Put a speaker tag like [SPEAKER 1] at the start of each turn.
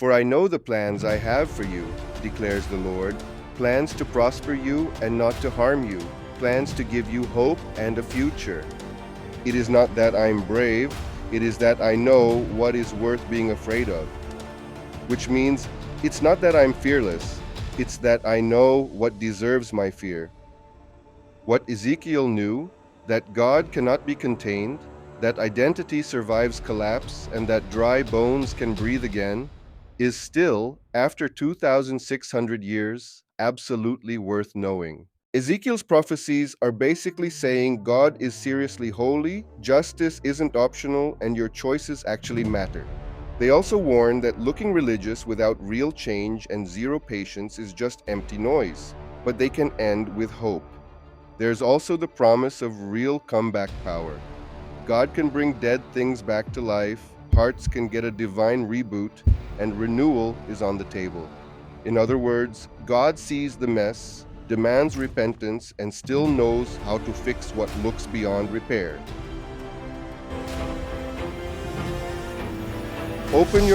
[SPEAKER 1] For I know the plans I have for you, declares the Lord, plans to prosper you and not to harm you, plans to give you hope and a future. It is not that I'm brave, it is that I know what is worth being afraid of. Which means it's not that I'm fearless, it's that I know what deserves my fear. What Ezekiel knew, that God cannot be contained, that identity survives collapse, and that dry bones can breathe again, is still, after 2,600 years, absolutely worth knowing. Ezekiel's prophecies are basically saying God is seriously holy, justice isn't optional, and your choices actually matter. They also warn that looking religious without real change and zero patience is just empty noise, but they can end with hope. There's also the promise of real comeback power. God can bring dead things back to life, hearts can get a divine reboot, and renewal is on the table. In other words, God sees the mess, demands repentance, and still knows how to fix what looks beyond repair. Open your